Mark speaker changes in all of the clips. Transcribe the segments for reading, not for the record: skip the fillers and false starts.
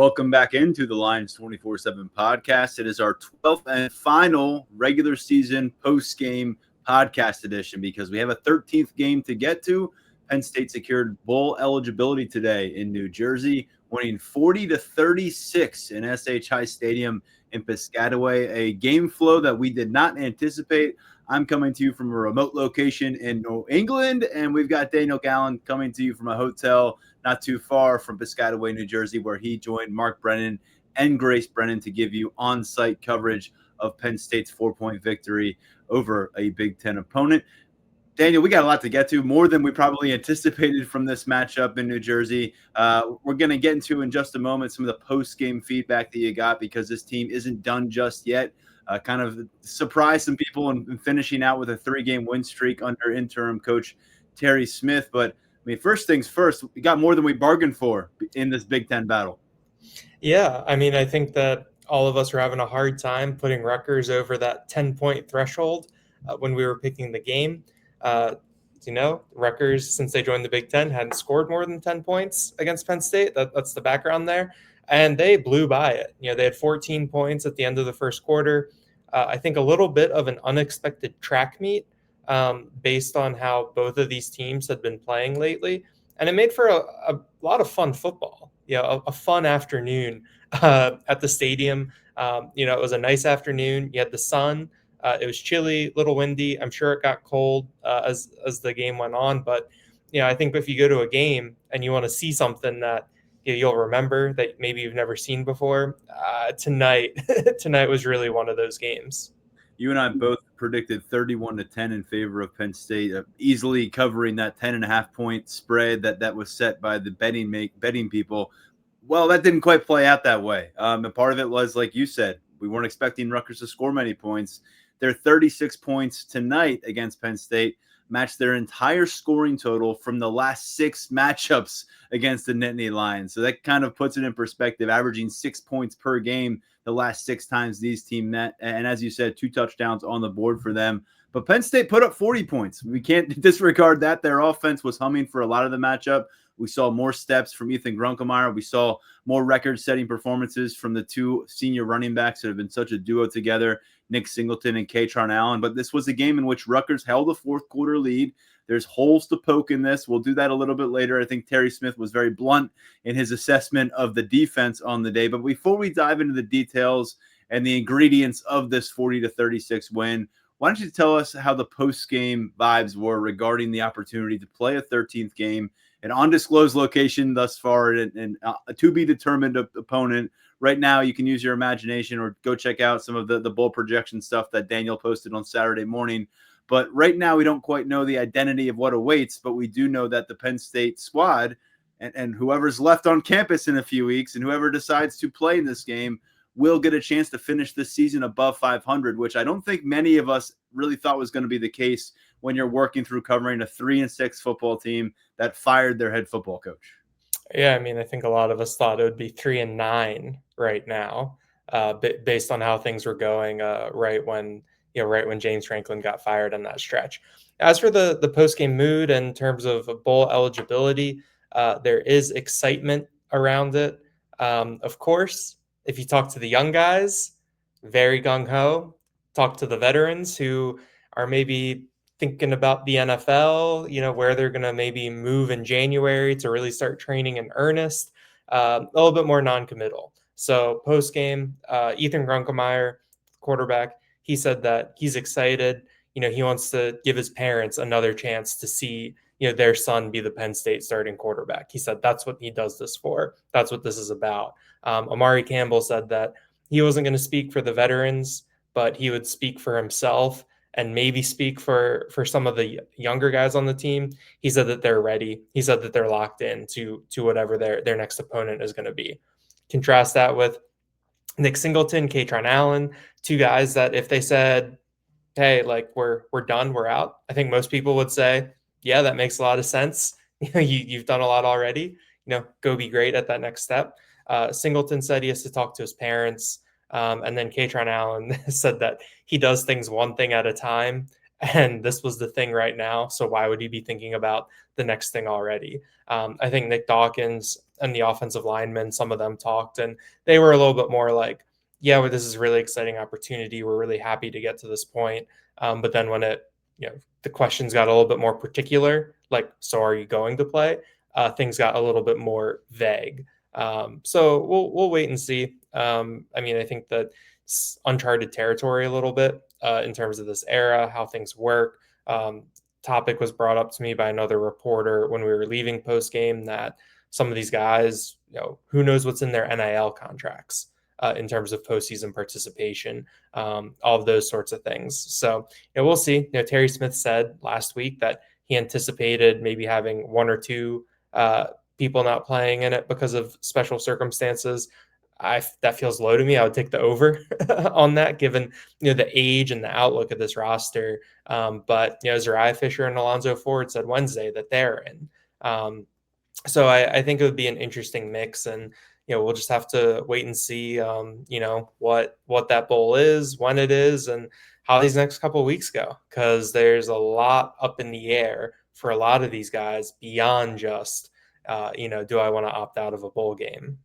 Speaker 1: Welcome back into the Lions 24/7 podcast. It is our 12th and final regular season post-game podcast edition because we have a 13th game to get to. Penn State secured bowl eligibility today in New Jersey, winning 40-36 in SHI Stadium in Piscataway, a game flow that we did not anticipate. I'm coming to you from a remote location in New England, and we've got Daniel Gallen coming to you from a hotel not too far from Piscataway, New Jersey, where he joined Mark Brennan and Grace Brennan to give you on-site coverage of Penn State's 4-point victory over a Big Ten opponent. Daniel, we got a lot to get to, more than we probably anticipated from this matchup in New Jersey. We're going to get into in just a moment some of the post-game feedback that you got because this team isn't done just yet. Kind of surprised some people in finishing out with a 3-game win streak under interim coach Terry Smith. But, I mean, first things first, we got more than we bargained for in this Big Ten battle.
Speaker 2: Yeah, I mean, I think that all of us were having a hard time putting Rutgers over that 10-point threshold when we were picking the game. Rutgers, since they joined the Big Ten, hadn't scored more than 10 points against Penn State. That's the background there. And they blew by it. They had 14 points at the end of the first quarter. I think a little bit of an unexpected track meet based on how both of these teams had been playing lately. And it made for a lot of fun football, a fun afternoon at the stadium. It was a nice afternoon. You had the sun. It was chilly, a little windy. I'm sure it got cold as the game went on. But, I think if you go to a game and you want to see something that you'll remember that maybe you've never seen before, tonight was really one of those games.
Speaker 1: You and I both predicted 31-10 in favor of Penn State, easily covering that 10.5-point spread that was set by the betting people. Well, that didn't quite play out that way. And part of it was, like you said, we weren't expecting Rutgers to score many points. Their 36 points tonight against Penn State matched their entire scoring total from the last 6 matchups against the Nittany Lions. So that kind of puts it in perspective, averaging 6 points per game the last 6 times these teams met. And as you said, 2 touchdowns on the board for them. But Penn State put up 40 points. We can't disregard that. Their offense was humming for a lot of the matchup. We saw more steps from Ethan Grunkemeyer. We saw more record-setting performances from the 2 senior running backs that have been such a duo together, Nick Singleton and Katron Allen. But this was a game in which Rutgers held a fourth-quarter lead. There's holes to poke in this. We'll do that a little bit later. I think Terry Smith was very blunt in his assessment of the defense on the day. But before we dive into the details and the ingredients of this 40-36 win, why don't you tell us how the post-game vibes were regarding the opportunity to play a 13th game, an undisclosed location thus far, and a to-be-determined opponent. Right now, you can use your imagination or go check out some of the bowl projection stuff that Daniel posted on Saturday morning. But right now, we don't quite know the identity of what awaits, but we do know that the Penn State squad and whoever's left on campus in a few weeks and whoever decides to play in this game will get a chance to finish this season above 500, which I don't think many of us really thought was going to be the case when you're working through covering a 3-6 football team that fired their head football coach.
Speaker 2: Yeah, I mean, I think a lot of us thought it would be 3-9 right now, based on how things were going right when James Franklin got fired on that stretch. As for the post-game mood in terms of bowl eligibility, there is excitement around it. Of course, if you talk to the young guys, very gung-ho. Talk to the veterans who are maybe thinking about the NFL, where they're going to maybe move in January to really start training in earnest, a little bit more non-committal. So post-game, Ethan Grunkemeyer, quarterback, he said that he's excited. He wants to give his parents another chance to see, their son be the Penn State starting quarterback. He said that's what he does this for. That's what this is about. Amari Campbell said that he wasn't going to speak for the veterans, but he would speak for himself and maybe speak for some of the younger guys on the team. He said that they're ready. He said that they're locked in to whatever their next opponent is going to be. Contrast that with Nick Singleton, Katron Allen, 2 guys that if they said, hey, like we're done, we're out, I think most people would say, yeah, that makes a lot of sense. You've done a lot already. Go be great at that next step. Singleton said he has to talk to his parents. And then Katron Allen said that he does things one thing at a time and this was the thing right now. So why would he be thinking about the next thing already? I think Nick Dawkins and the offensive linemen, some of them talked, and they were a little bit more like, yeah, well, this is a really exciting opportunity. We're really happy to get to this point. But then when the questions got a little bit more particular, like, so are you going to play? Things got a little bit more vague. So we'll wait and see. I mean, I think that it's uncharted territory a little bit in terms of this era, how things work. Topic was brought up to me by another reporter when we were leaving post game that some of these guys, who knows what's in their NIL contracts in terms of postseason participation, all of those sorts of things. So we'll see. Terry Smith said last week that he anticipated maybe having one or two people not playing in it because of special circumstances. That feels low to me. I would take the over on that, given the age and the outlook of this roster. But Zariah Fisher and Alonzo Ford said Wednesday that they're in. So I think it would be an interesting mix, and we'll just have to wait and see. What that bowl is, when it is, and how these next couple of weeks go, because there's a lot up in the air for a lot of these guys beyond just do I want to opt out of a bowl game?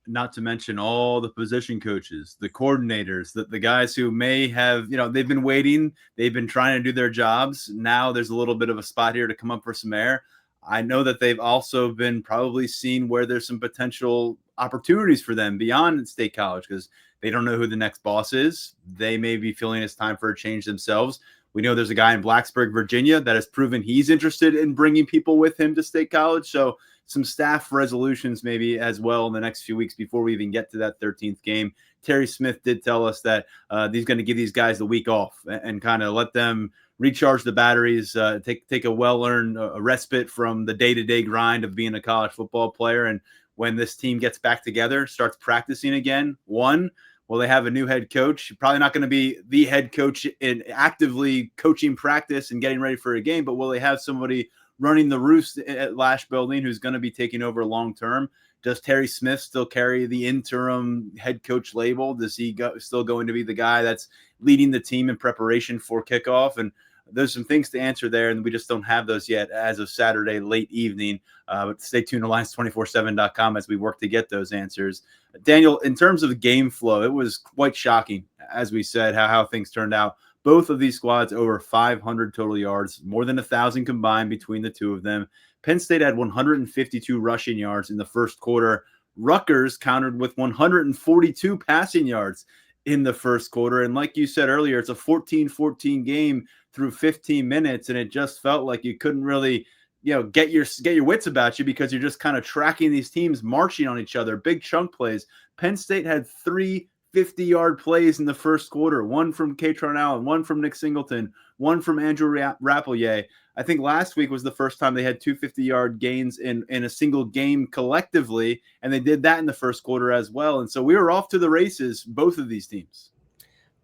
Speaker 1: Not to mention all the position coaches, the coordinators, the guys who may have, they've been waiting, they've been trying to do their jobs. Now there's a little bit of a spot here to come up for some air. I know that they've also been probably seen where there's some potential opportunities for them beyond State College, because they don't know who the next boss is. They may be feeling it's time for a change themselves. We know there's a guy in Blacksburg, Virginia, that has proven he's interested in bringing people with him to State College. So some staff resolutions maybe as well in the next few weeks before we even get to that 13th game. Terry Smith did tell us that he's going to give these guys the week off and kind of let them recharge the batteries, take a well-earned respite from the day-to-day grind of being a college football player. And when this team gets back together, starts practicing again, will they have a new head coach? Probably not going to be the head coach in actively coaching practice and getting ready for a game, but will they have somebody running the roofs at Lash Building who's going to be taking over long term? Does Terry Smith still carry the interim head coach label? Does he still going to be the guy that's leading the team in preparation for kickoff? And there's some things to answer there, and we just don't have those yet as of Saturday late evening. But stay tuned to Lions247.com as we work to get those answers. Daniel, in terms of game flow, it was quite shocking, as we said, how things turned out. Both of these squads over 500 total yards, more than 1,000 combined between the two of them. Penn State had 152 rushing yards in the first quarter. Rutgers countered with 142 passing yards in the first quarter. And like you said earlier, it's a 14-14 game through 15 minutes, and it just felt like you couldn't really get your wits about you, because you're just kind of tracking these teams marching on each other, big chunk plays. Penn State had 3 50-yard plays in the first quarter, one from Katron Allen, one from Nick Singleton, one from Andrew Rappleyea. I think last week was the first time they had 2 50-yard gains in a single game collectively, and they did that in the first quarter as well. And so we were off to the races, both of these teams.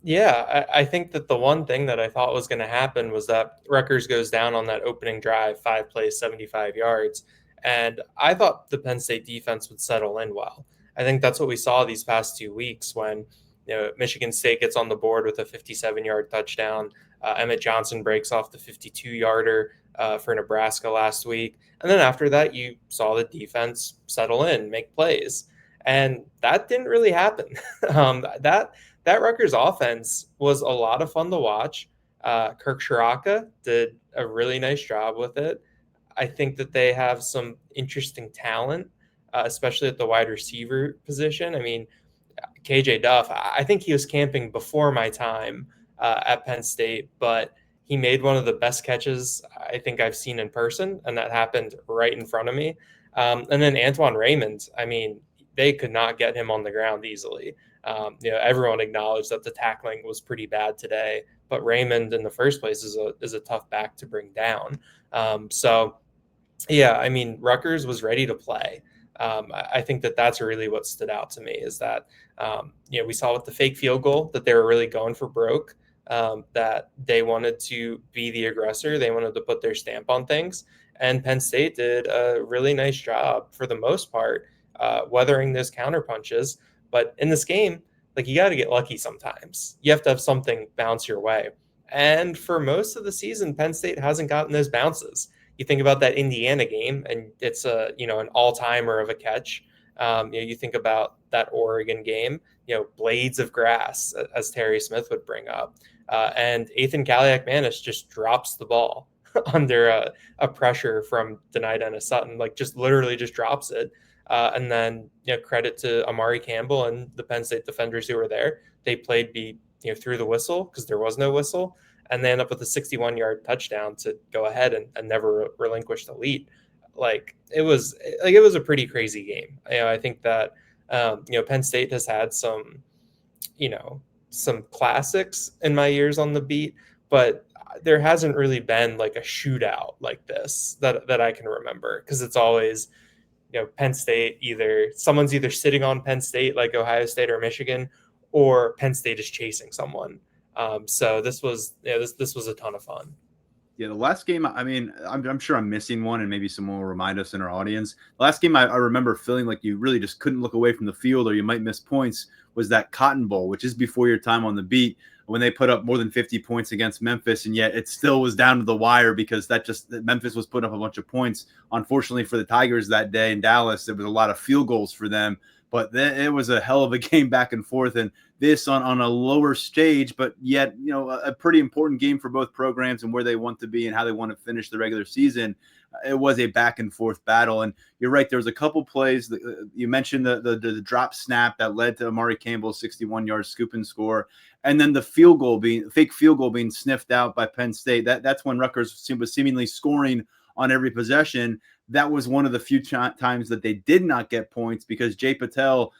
Speaker 2: Yeah, I think that the one thing that I thought was going to happen was that Rutgers goes down on that opening drive, 5 plays, 75 yards. And I thought the Penn State defense would settle in well. I think that's what we saw these past 2 weeks when Michigan State gets on the board with a 57-yard touchdown. Emmett Johnson breaks off the 52-yarder for Nebraska last week. And then after that, you saw the defense settle in, make plays. And that didn't really happen. That Rutgers offense was a lot of fun to watch. Kirk Shiraka did a really nice job with it. I think that they have some interesting talent, especially at the wide receiver position. I mean, KJ Duff, I think he was camping before my time at Penn State, but he made one of the best catches I think I've seen in person, and that happened right in front of me. And then Antoine Raymond, I mean, they could not get him on the ground easily. Everyone acknowledged that the tackling was pretty bad today, but Raymond in the first place is a tough back to bring down. Yeah, I mean, Rutgers was ready to play. I think that that's really what stood out to me is that, we saw with the fake field goal that they were really going for broke, that they wanted to be the aggressor. They wanted to put their stamp on things. And Penn State did a really nice job for the most part, weathering those counter punches. But in this game, like, you got to get lucky sometimes. You have to have something bounce your way. And for most of the season, Penn State hasn't gotten those bounces. You think about that Indiana game, and it's a an all timer of a catch. You think about that Oregon game, blades of grass, as Terry Smith would bring up, and Ethan Kaliak-Manis just drops the ball under a pressure from Denai Dennis Sutton, like just literally just drops it. And then credit to Amari Campbell and the Penn State defenders who were there. They played through the whistle because there was no whistle, and they end up with a 61-yard touchdown to go ahead and never relinquish the lead. It was a pretty crazy game. I think that Penn State has had some classics in my years on the beat, but there hasn't really been like a shootout like this that I can remember, because it's always Penn State, someone's either sitting on Penn State like Ohio State or Michigan, or Penn State is chasing someone. So this was this was a ton of fun.
Speaker 1: Yeah, the last game, I mean, I'm sure I'm missing one, and maybe someone will remind us in our audience. The last game I remember feeling like you really just couldn't look away from the field or you might miss points was that Cotton Bowl, which is before your time on the beat, when they put up more than 50 points against Memphis, and yet it still was down to the wire because Memphis was putting up a bunch of points. Unfortunately for the Tigers that day in Dallas, there was a lot of field goals for them, but it was a hell of a game back and forth. And this on a lower stage, but yet, a pretty important game for both programs and where they want to be and how they want to finish the regular season. It was a back and forth battle. And you're right, there was a couple plays that, you mentioned the drop snap that led to Amari Campbell's 61-yard scoop and score. And then the fake field goal being sniffed out by Penn State. That's when Rutgers was seemingly scoring on every possession. That was one of the few times that they did not get points because Jay Patel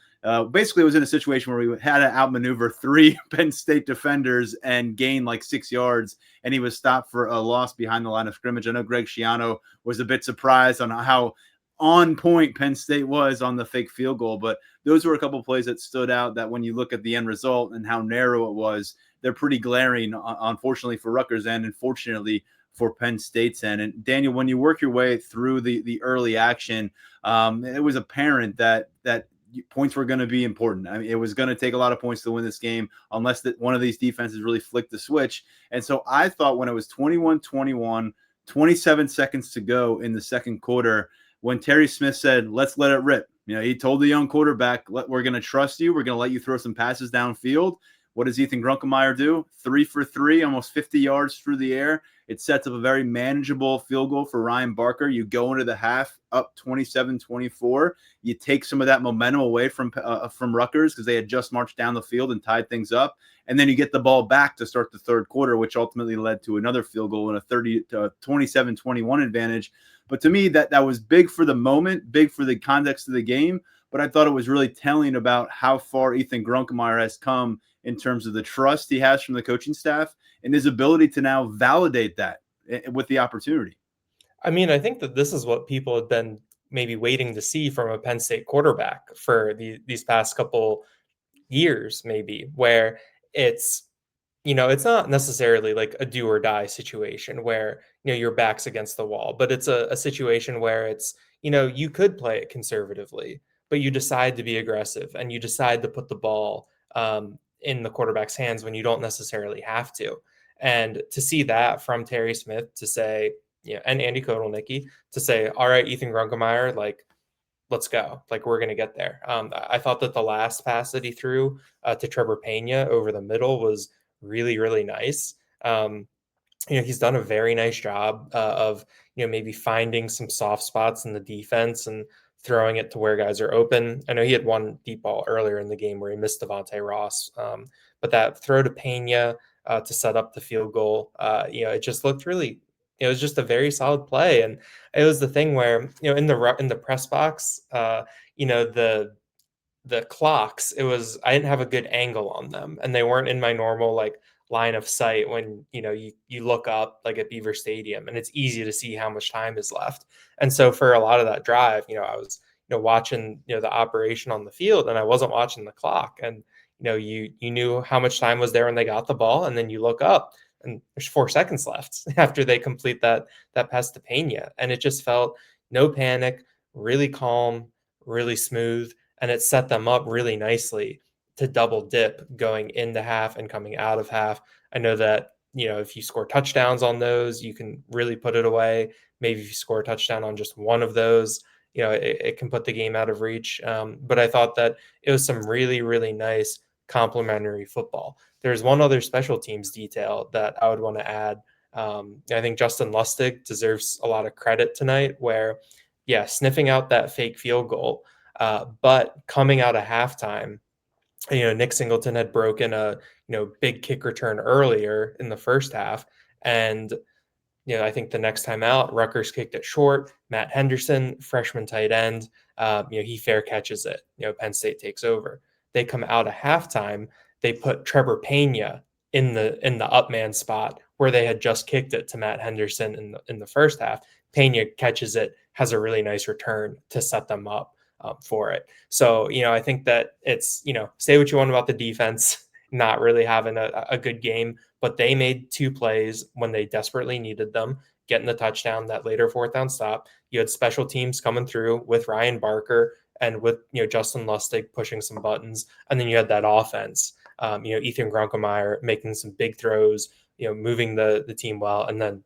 Speaker 1: basically was in a situation where we had to outmaneuver 3 Penn State defenders and gain like 6 yards, and he was stopped for a loss behind the line of scrimmage. I know Greg Schiano was a bit surprised on how on point Penn State was on the fake field goal, but those were a couple of plays that stood out that when you look at the end result and how narrow it was, they're pretty glaring, unfortunately for Rutgers end, and fortunately for Penn State's end. And Daniel, when you work your way through the early action, it was apparent that points were going to be important. I mean, it was going to take a lot of points to win this game unless one of these defenses really flicked the switch. And so I thought when it was 21-21, 27 seconds to go in the second quarter, when Terry Smith said, "Let's let it rip," he told the young quarterback, "We're going to trust you. We're going to let you throw some passes downfield." What does Ethan Grunkemeyer do? 3 for 3, almost 50 yards through the air. It sets up a very manageable field goal for Ryan Barker. You go into the half up 27-24. You take some of that momentum away from Rutgers because they had just marched down the field and tied things up. And then you get the ball back to start the third quarter, which ultimately led to another field goal and a 27-21 advantage. But to me, that was big for the moment, big for the context of the game. But I thought it was really telling about how far Ethan Grunkemeyer has come in terms of the trust he has from the coaching staff and his ability to now validate that with the opportunity.
Speaker 2: I mean, I think that this is what people have been maybe waiting to see from a Penn State quarterback for these past couple years, maybe, where it's not necessarily like a do or die situation where your back's against the wall, but it's a situation where it's you could play it conservatively, but you decide to be aggressive and you decide to put the ball in the quarterback's hands when you don't necessarily have to. And to see that from Terry Smith to say, and Andy Kotelnicki to say, all right, Ethan Grunkemeyer, like, let's go. Like, we're going to get there. I thought that the last pass that he threw to Trevor Pena over the middle was really, really nice. He's done a very nice job of, maybe finding some soft spots in the defense and throwing it to where guys are open. I know he had one deep ball earlier in the game where he missed Devontae Ross, but that throw to Pena to set up the field goal, it just looked really, it was just a very solid play. And it was the thing where, in the press box, the clocks, I didn't have a good angle on them, and they weren't in my normal like line of sight when you look up like at Beaver Stadium, and it's easy to see how much time is left. And so for a lot of that drive, I was watching the operation on the field, and I wasn't watching the clock. And you knew how much time was there when they got the ball, and then you look up and there's 4 seconds left after they complete that pass to Pena, and it just felt no panic, really calm, really smooth, and it set them up really nicely to double dip going into half and coming out of half. I know that if you score touchdowns on those, you can really put it away. Maybe if you score a touchdown on just one of those, it can put the game out of reach. But I thought that it was some really, really nice complementary football. There's one other special teams detail that I would want to add. I think Justin Lustig deserves a lot of credit tonight where, yeah, sniffing out that fake field goal, but coming out of halftime, Nick Singleton had broken a, big kick return earlier in the first half. And, I think the next time out, Rutgers kicked it short. Matt Henderson, freshman tight end, he fair catches it. Penn State takes over. They come out of halftime. They put Trevor Pena in the up man spot where they had just kicked it to Matt Henderson in the first half. Pena catches it, has a really nice return to set them up for it. So, I think that it's, say what you want about the defense, not really having a good game, but they made 2 plays when they desperately needed them, getting the touchdown, that later 4th down stop. You had special teams coming through with Ryan Barker and with, Justin Lustig pushing some buttons. And then you had that offense, Ethan Grunkemeyer making some big throws, moving the team well. And then,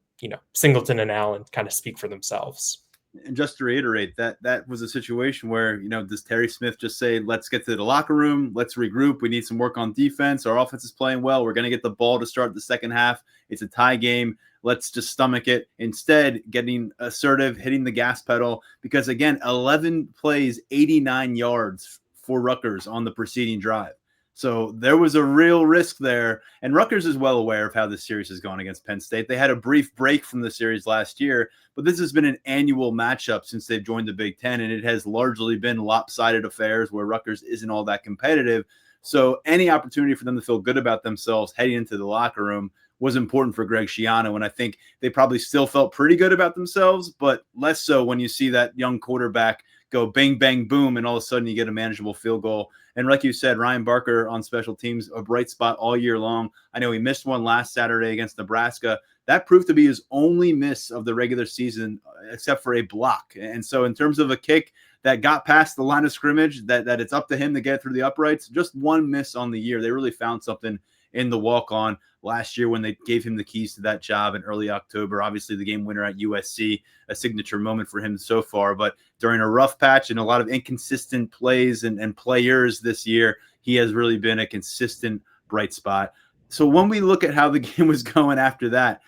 Speaker 2: Singleton and Allen kind of speak for themselves.
Speaker 1: And just to reiterate, that was a situation where, does Terry Smith just say, let's get to the locker room, let's regroup, we need some work on defense, our offense is playing well, we're going to get the ball to start the second half, it's a tie game, let's just stomach it. Instead, getting assertive, hitting the gas pedal, because again, 11 plays, 89 yards for Rutgers on the preceding drive. So there was a real risk there. And Rutgers is well aware of how this series has gone against Penn State. They had a brief break from the series last year, but this has been an annual matchup since they've joined the Big Ten, and it has largely been lopsided affairs where Rutgers isn't all that competitive. So any opportunity for them to feel good about themselves heading into the locker room was important for Greg Schiano, and I think they probably still felt pretty good about themselves, but less so when you see that young quarterback go bang, bang, boom, and all of a sudden you get a manageable field goal. And like you said, Ryan Barker on special teams, a bright spot all year long. I know he missed one last Saturday against Nebraska. That proved to be his only miss of the regular season, except for a block. And so in terms of a kick that got past the line of scrimmage, that it's up to him to get through the uprights, just one miss on the year. They really found something in the walk-on last year when they gave him the keys to that job in early October. Obviously, the game winner at USC, a signature moment for him so far. But during a rough patch and a lot of inconsistent plays and players this year, he has really been a consistent bright spot. So when we look at how the game was going after that,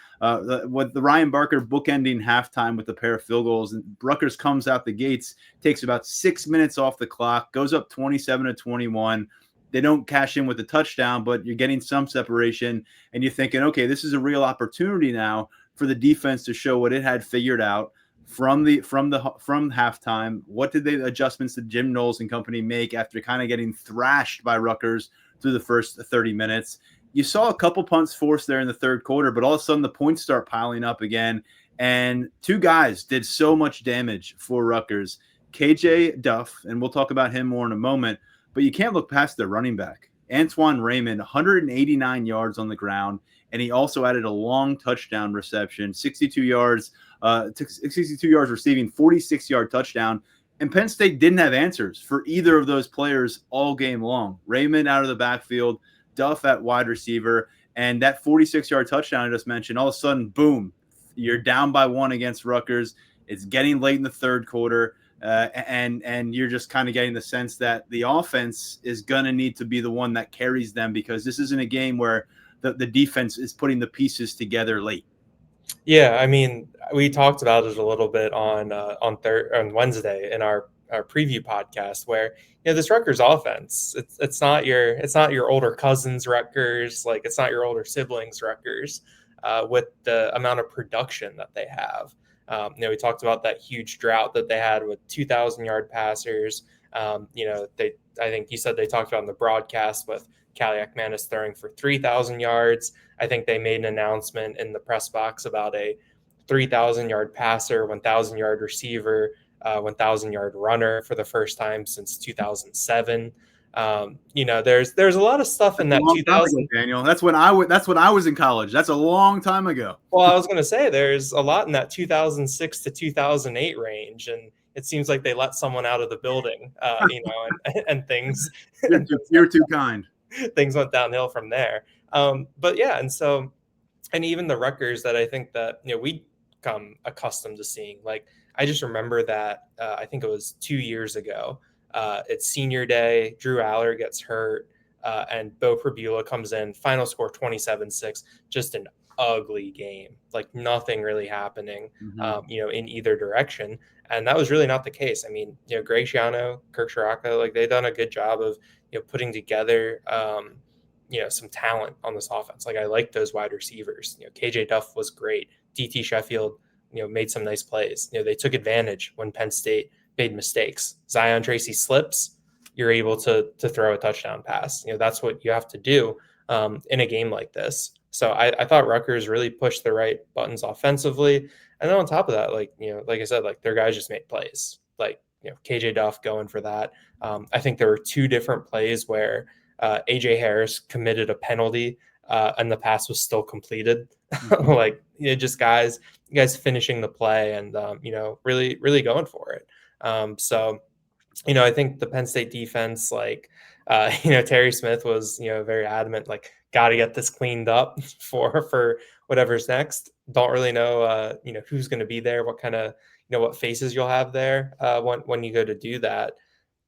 Speaker 1: with the Ryan Barker bookending halftime with a pair of field goals, and Rutgers comes out the gates, takes about 6 minutes off the clock, goes up 27-21. They don't cash in with a touchdown, but you're getting some separation, and you're thinking, okay, this is a real opportunity now for the defense to show what it had figured out from halftime. What did the adjustments that Jim Knowles and company make after kind of getting thrashed by Rutgers through the first 30 minutes? You saw a couple punts forced there in the third quarter, but all of a sudden the points start piling up again, and 2 guys did so much damage for Rutgers. KJ Duff, and we'll talk about him more in a moment, but you can't look past their running back. Antoine Raymond, 189 yards on the ground, and he also added a long touchdown reception, 62 yards receiving, 46-yard touchdown. And Penn State didn't have answers for either of those players all game long. Raymond out of the backfield, Duff at wide receiver, and that 46-yard touchdown I just mentioned, all of a sudden, boom, you're down by 1 against Rutgers. It's getting late in the third quarter. And you're just kind of getting the sense that the offense is going to need to be the one that carries them, because this isn't a game where the defense is putting the pieces together late.
Speaker 2: Yeah, I mean, we talked about it a little bit on Wednesday in our preview podcast, where this Rutgers offense, it's not your older cousins Rutgers, like it's not your older siblings Rutgers, with the amount of production that they have. We talked about that huge drought that they had with 2,000-yard passers. I think you said they talked about in the broadcast with Kaliak Manis throwing for 3,000 yards. I think they made an announcement in the press box about a 3,000-yard passer, 1,000-yard receiver, 1,000-yard runner for the first time since 2007. There's a lot of stuff in that 2000.
Speaker 1: Daniel, that's when I was in college. That's a long time ago.
Speaker 2: Well, I was going to say there's a lot in that 2006 to 2008 range, and it seems like they let someone out of the building, and things.
Speaker 1: You're too kind.
Speaker 2: Things went downhill from there. But yeah, and so and even the Rutgers that I think that we come accustomed to seeing. Like I just remember that I think it was 2 years ago. It's senior day. Drew Aller gets hurt, and Bo Prabula comes in. Final score 27-6. Just an ugly game. Like nothing really happening.
Speaker 1: Mm-hmm.
Speaker 2: In either direction. And that was really not the case. I mean, Greg Schiano, Kirk Shiraka, like they've done a good job of putting together. Some talent on this offense. Like I like those wide receivers. KJ Duff was great. DT Sheffield, made some nice plays. They took advantage when Penn State made mistakes. Zion Tracy slips, you're able to throw a touchdown pass. That's what you have to do in a game like this. So I thought Rutgers really pushed the right buttons offensively. And then on top of that, like I said, like their guys just made plays. Like, KJ Duff going for that. I think there were two different plays where AJ Harris committed a penalty and the pass was still completed.
Speaker 1: Mm-hmm.
Speaker 2: Like just guys finishing the play and really really going for it. So I think the Penn State defense, like Terry Smith was very adamant, like got to get this cleaned up for whatever's next. Don't really know who's going to be there, what kind of what faces you'll have there when you go to do that.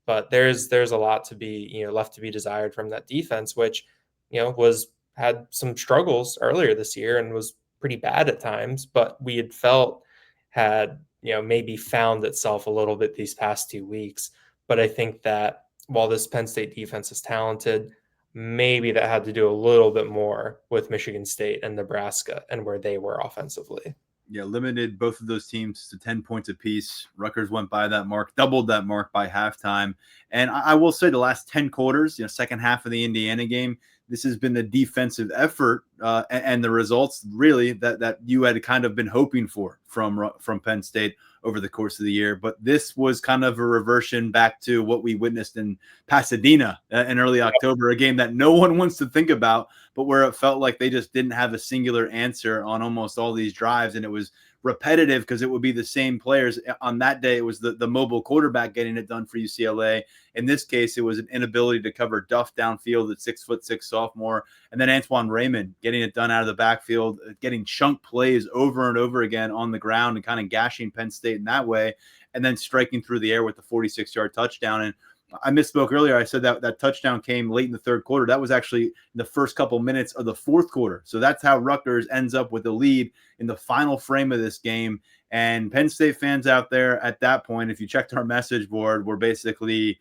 Speaker 2: But there's a lot to be left to be desired from that defense, which was had some struggles earlier this year and was pretty bad at times, but we had felt had maybe found itself a little bit these past 2 weeks. But I think that while this Penn State defense is talented, maybe that had to do a little bit more with Michigan State and Nebraska and where they were offensively.
Speaker 1: Yeah, limited both of those teams to 10 points apiece. Rutgers went by that mark, doubled that mark by halftime. And I will say the last 10 quarters, second half of the Indiana game, this has been the defensive effort and the results really that you had kind of been hoping for from Penn State over the course of the year. But this was kind of a reversion back to what we witnessed in Pasadena in early October, a game that no one wants to think about, but where it felt like they just didn't have a singular answer on almost all these drives. And it was repetitive because it would be the same players. On that day, it was the mobile quarterback getting it done for UCLA. In this case, it was an inability to cover Duff downfield at 6'6" sophomore. And then Antoine Raymond getting it done out of the backfield, getting chunk plays over and over again on the ground and kind of gashing Penn State in that way. And then striking through the air with the 46-yard touchdown. And I misspoke earlier. I said that touchdown came late in the third quarter. That was actually in the first couple minutes of the fourth quarter. So that's how Rutgers ends up with the lead in the final frame of this game. And Penn State fans out there at that point, if you checked our message board, were basically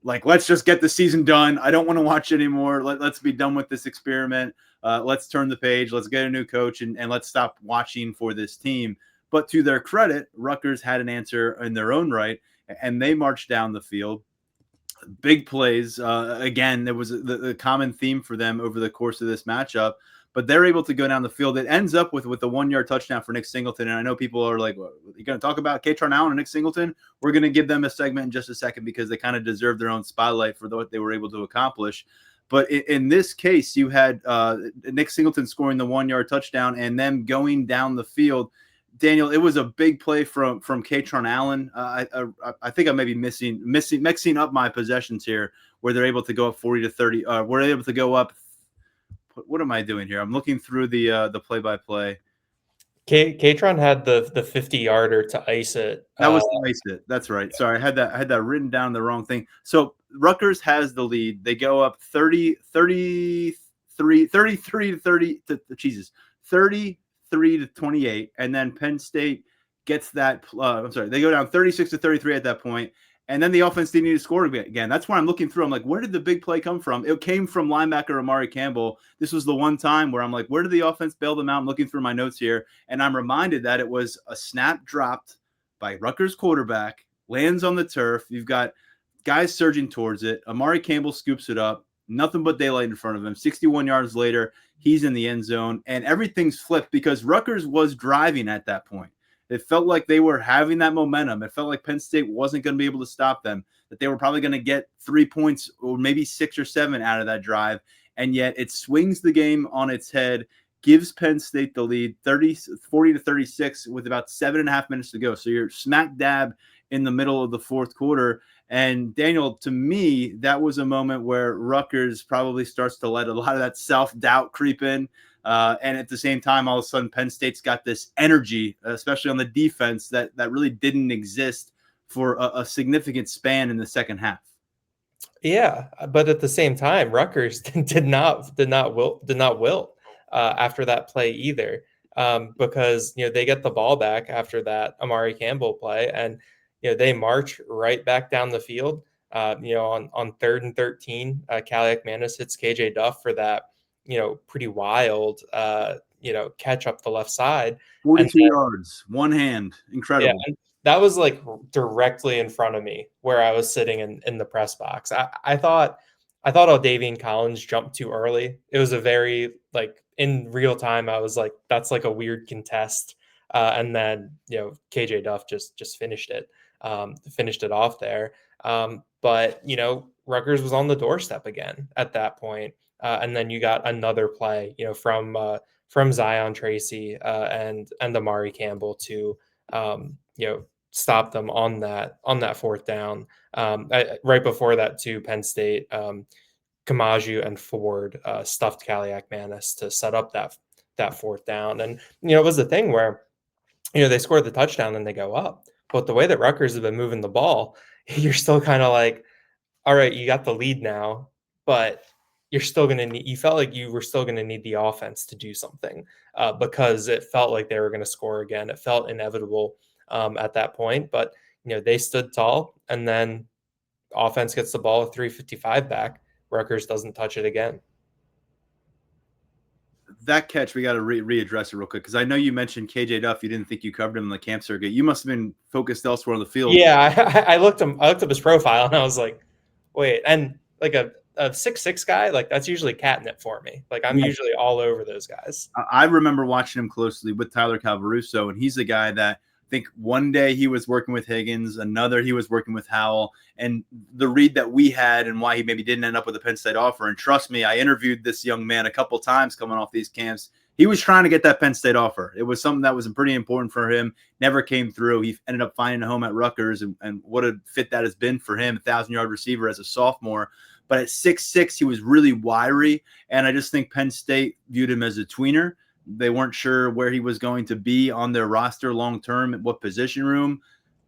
Speaker 1: like, let's just get the season done. I don't want to watch anymore. Let's be done with this experiment. Let's turn the page. Let's get a new coach and let's stop watching for this team. But to their credit, Rutgers had an answer in their own right, and they marched down the field. Big plays. Again, there was the common theme for them over the course of this matchup, but they're able to go down the field. It ends up with the 1-yard touchdown for Nick Singleton. And I know people are like, well, you're going to talk about Katron Allen and Nick Singleton? We're going to give them a segment in just a second because they kind of deserve their own spotlight for what they were able to accomplish. But in this case, you had Nick Singleton scoring the 1-yard touchdown and them going down the field. Daniel, it was a big play from Katron Allen. I think I may be mixing up my possessions here, where they're able to go up 40-30. We're able to go up. What am I doing here? I'm looking through the play-by-play.
Speaker 2: Katron had the 50-yarder to ice it.
Speaker 1: That was to ice it. That's right. Sorry, I had that written down the wrong thing. So Rutgers has the lead. They go up 33 to 30 to Jesus 33 to 28, and then Penn State gets that. They go down 36 to 33 at that point, and then the offense didn't need to score again. That's why I'm looking through. I'm like, where did the big play come from? It came from linebacker Amari Campbell. This was the one time where I'm like, where did the offense bail them out? I'm looking through my notes here, and I'm reminded that it was a snap dropped by Rutgers quarterback, lands on the turf. You've got guys surging towards it. Amari Campbell scoops it up. Nothing but daylight in front of him. 61 yards later, he's in the end zone, and everything's flipped because Rutgers was driving at that point. It felt like they were having that momentum. It felt like Penn State wasn't going to be able to stop them, that they were probably going to get 3 points or maybe 6 or 7 out of that drive, and yet it swings the game on its head, gives Penn State the lead 40 to 36 with about 7.5 minutes to go. So you're smack dab in the middle of the fourth quarter. And Daniel, to me, that was a moment where Rutgers probably starts to let a lot of that self-doubt creep in. And at the same time, all of a sudden, Penn State's got this energy, especially on the defense, that really didn't exist for a significant span in the second half.
Speaker 2: Yeah, but at the same time, Rutgers did not wilt after that play either, because they get the ball back after that Amari Campbell play, and they march right back down the field. On 3rd and 13, Caliac Manis hits KJ Duff for that pretty wild catch up the left side,
Speaker 1: 42
Speaker 2: and
Speaker 1: yards, one hand,
Speaker 2: yeah,
Speaker 1: incredible.
Speaker 2: and that was like directly in front of me where I was sitting in the press box. I thought Aldavian Collins jumped too early. It was a very like in real time. I was like, that's like a weird contest. And then KJ Duff just finished it off there. But Rutgers was on the doorstep again at that point. And then you got another play, from Zion Tracy and Amari Campbell to stop them on that 4th down. Right before that, too, Penn State, Kamaju and Ford stuffed Caliac Manis to set up that 4th down, and it was the thing where they scored the touchdown and they go up, but the way that Rutgers have been moving the ball, you're still kind of like, all right, you got the lead now, but you felt like you were still gonna need the offense to do something, because it felt like they were going to score again. It felt inevitable at that point, but they stood tall, and then offense gets the ball with 3:55 back. Rutgers doesn't touch it again.
Speaker 1: That catch, we got to readdress it real quick, because I know you mentioned KJ Duff. You didn't think you covered him in the camp circuit. You must have been focused elsewhere on the field.
Speaker 2: Yeah, I looked up his profile and I was like, wait, and like a 6'6" guy, like that's usually catnip for me. Like I'm usually all over those guys.
Speaker 1: I remember watching him closely with Tyler Calvaruso, and he's a guy that I think one day he was working with Higgins, another he was working with Howell, and the read that we had and why he maybe didn't end up with a Penn State offer. And trust me, I interviewed this young man a couple times coming off these camps. He was trying to get that Penn State offer. It was something that was pretty important for him. Never came through. He ended up finding a home at Rutgers, and what a fit that has been for him, 1,000-yard receiver as a sophomore. But at 6'6", he was really wiry, and I just think Penn State viewed him as a tweener. They weren't sure where he was going to be on their roster long-term, at what position room.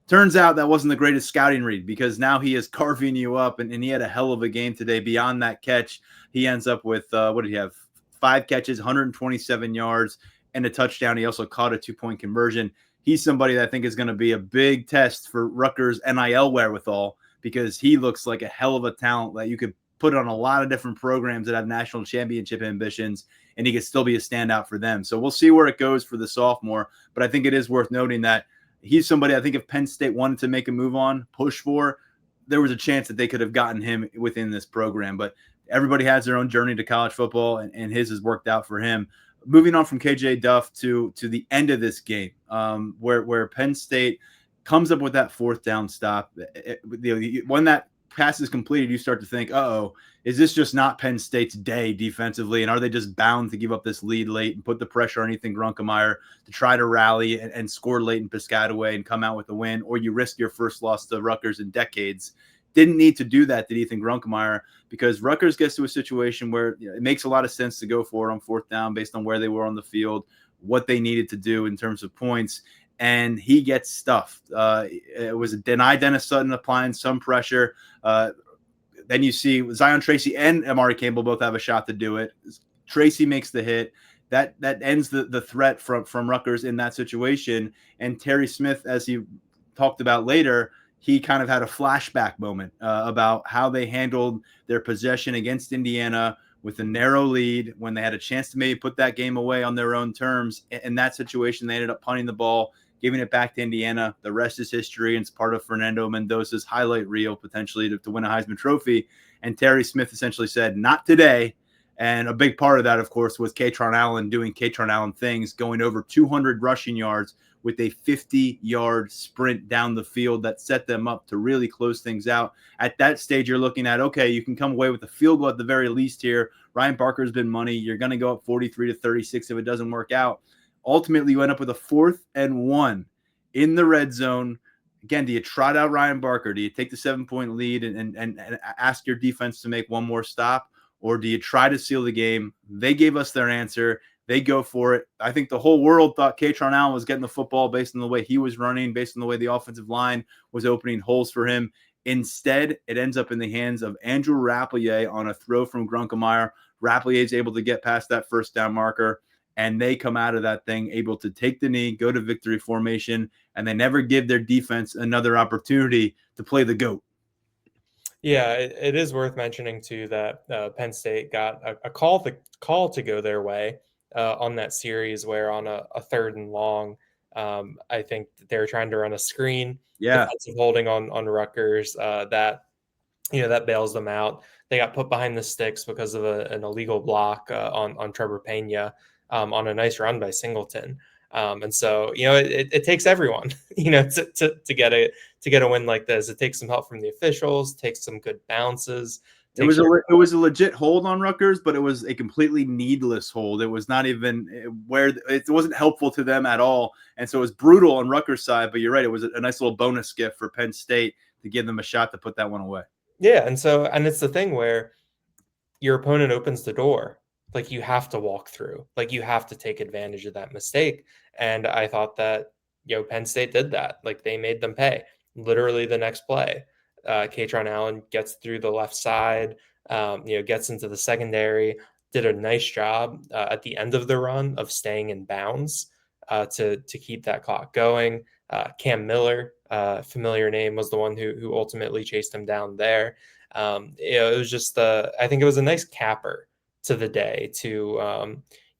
Speaker 1: Turns out that wasn't the greatest scouting read, because now he is carving you up, and he had a hell of a game today. Beyond that catch, he ends up with, what did he have? 5 catches, 127 yards, and a touchdown. He also caught a 2-point conversion. He's somebody that I think is going to be a big test for Rutgers' NIL wherewithal, because he looks like a hell of a talent that you could put on a lot of different programs that have national championship ambitions, and he could still be a standout for them. So we'll see where it goes for the sophomore, but I think it is worth noting that he's somebody I think if Penn State wanted to make a move on, push for, there was a chance that they could have gotten him within this program. But everybody has their own journey to college football, and his has worked out for him. Moving on from KJ Duff to the end of this game, where Penn State comes up with that 4th down stop. When that pass is completed, you start to think, is this just not Penn State's day defensively? And are they just bound to give up this lead late and put the pressure on Ethan Grunkemeyer to try to rally and score late in Piscataway and come out with a win? Or you risk your first loss to Rutgers in decades. Didn't need to do that to Ethan Grunkemeyer, because Rutgers gets to a situation where it makes a lot of sense to go for it on 4th down based on where they were on the field, what they needed to do in terms of points. And he gets stuffed. It was denied Dennis Sutton applying some pressure. Then you see Zion Tracy and Amari Campbell both have a shot to do it. Tracy makes the hit. That ends the threat from Rutgers in that situation. And Terry Smith, as he talked about later, he kind of had a flashback moment about how they handled their possession against Indiana with a narrow lead when they had a chance to maybe put that game away on their own terms. In that situation, they ended up punting the ball, giving it back to Indiana. The rest is history, and it's part of Fernando Mendoza's highlight reel potentially to win a Heisman Trophy. And Terry Smith essentially said, not today. And a big part of that, of course, was Katron Allen doing Katron Allen things, going over 200 rushing yards with a 50-yard sprint down the field that set them up to really close things out. At that stage, you're looking at, okay, you can come away with a field goal at the very least here. Ryan Barker's been money. You're going to go up 43-36 if it doesn't work out. Ultimately, you end up with a 4th and 1 in the red zone. Again, do you trot out Ryan Barker? Do you take the 7-point lead and ask your defense to make one more stop? Or do you try to seal the game? They gave us their answer. They go for it. I think the whole world thought Kaytron Allen was getting the football based on the way he was running, based on the way the offensive line was opening holes for him. Instead, it ends up in the hands of Andrew Rapplier on a throw from Grunkemeyer. Rapplier is able to get past that first down marker, and they come out of that thing able to take the knee, go to victory formation, and they never give their defense another opportunity to play the GOAT.
Speaker 2: Yeah, it is worth mentioning too that Penn State got a call to go their way on that series, where on a 3rd and long, I think they were trying to run a screen, defensive holding on Rutgers, that bails them out. They got put behind the sticks because of an illegal block on Trevor Pena on a nice run by Singleton. And so, it takes everyone, to get a win like this. It takes some help from the officials, takes some good bounces.
Speaker 1: It was a legit hold on Rutgers, but it was a completely needless hold. It was not even where it wasn't helpful to them at all. And so it was brutal on Rutgers' side, but you're right. It was a nice little bonus gift for Penn State to give them a shot to put that one away.
Speaker 2: Yeah. And it's the thing where your opponent opens the door, like you have to walk through, like you have to take advantage of that mistake. And I thought that, Penn State did that. Like they made them pay. Literally the next play, Kaytron Allen gets through the left side, gets into the secondary, did a nice job at the end of the run of staying in bounds to keep that clock going. Cam Miller, familiar name, was the one who ultimately chased him down there. It was just I think it was a nice capper to the day.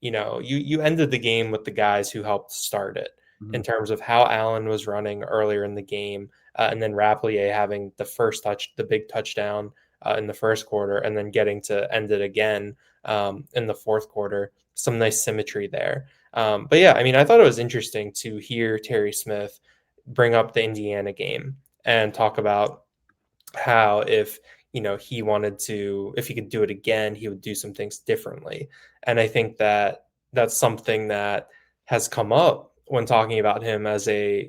Speaker 2: You ended the game with the guys who helped start it, in terms of how Allen was running earlier in the game, and then Rapplier having the big touchdown in the first quarter, and then getting to end it again in the fourth quarter. Some nice symmetry there. But yeah, I mean, I thought it was interesting to hear Terry Smith bring up the Indiana game and talk about how if he could do it again, he would do some things differently. And I think that that's something that has come up when talking about him as a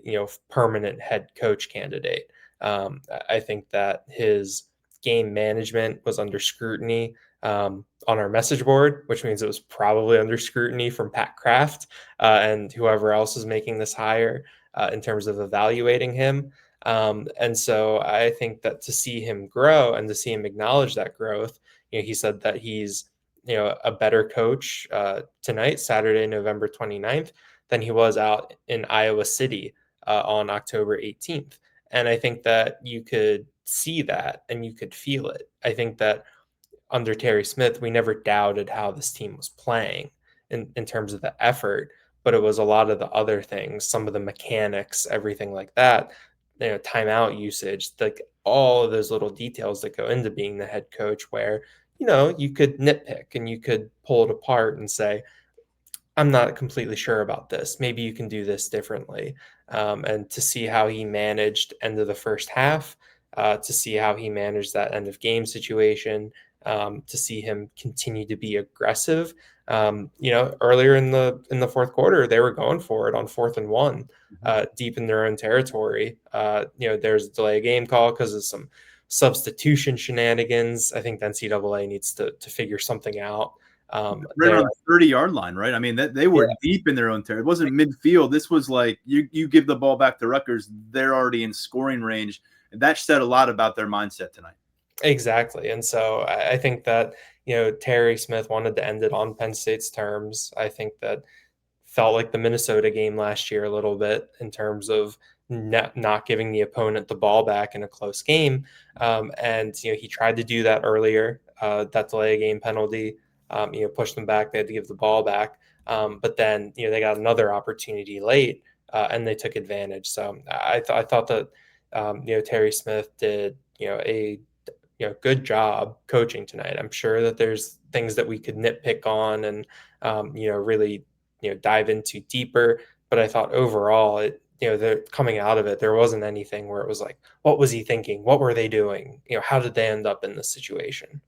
Speaker 2: permanent head coach candidate. I think that his game management was under scrutiny on our message board, which means it was probably under scrutiny from Pat Kraft and whoever else is making this hire in terms of evaluating him. And so I think that to see him grow and to see him acknowledge that growth, he said that he's, a better coach tonight, Saturday, November 29th, than he was out in Iowa City on October 18th. And I think that you could see that and you could feel it. I think that under Terry Smith, we never doubted how this team was playing in terms of the effort, but it was a lot of the other things, some of the mechanics, everything like that, timeout usage, like all of those little details that go into being the head coach, where, you could nitpick and you could pull it apart and say, I'm not completely sure about this. Maybe you can do this differently. And to see how he managed end of the first half, to see how he managed that end of game situation, to see him continue to be aggressive. Earlier in the fourth quarter, they were going for it on 4th and 1, deep in their own territory. There's a delay game call because of some substitution shenanigans. I think the NCAA needs to figure something out.
Speaker 1: Right around the 30-yard line, right? I mean, they were deep in their own territory. It wasn't midfield. This was like you give the ball back to Rutgers, they're already in scoring range. And that said a lot about their mindset tonight.
Speaker 2: Exactly. And so I think that, Terry Smith wanted to end it on Penn State's terms. I think that felt like the Minnesota game last year a little bit in terms of not giving the opponent the ball back in a close game. And he tried to do that earlier, that delay game penalty, pushed them back. They had to give the ball back. But then, they got another opportunity late and they took advantage. So I thought that, Terry Smith did, a good job coaching tonight. I'm sure that there's things that we could nitpick on and, really, dive into deeper. But I thought overall, coming out of it, there wasn't anything where it was like, what was he thinking? What were they doing? How did they end up in this situation?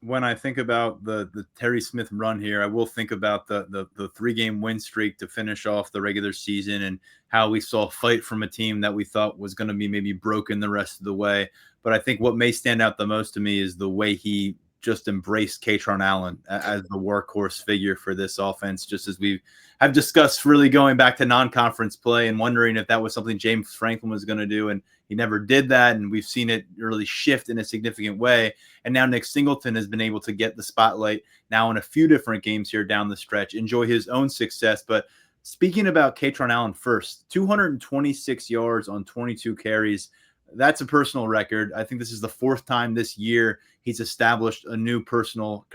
Speaker 1: When I think about the Terry Smith run here, I will think about the 3-game win streak to finish off the regular season and how we saw a fight from a team that we thought was going to be maybe broken the rest of the way. But I think what may stand out the most to me is the way he just embraced Kaytron Allen as the workhorse figure for this offense, just as we have discussed, really going back to non-conference play and wondering if that was something James Franklin was going to do, and he never did that, and we've seen it really shift in a significant way. And now Nick Singleton has been able to get the spotlight now in a few different games here down the stretch, enjoy his own success. But speaking about Kaytron Allen first, 226 yards on 22 carries. That's a personal record. I think this is the fourth time this year he's established a new personal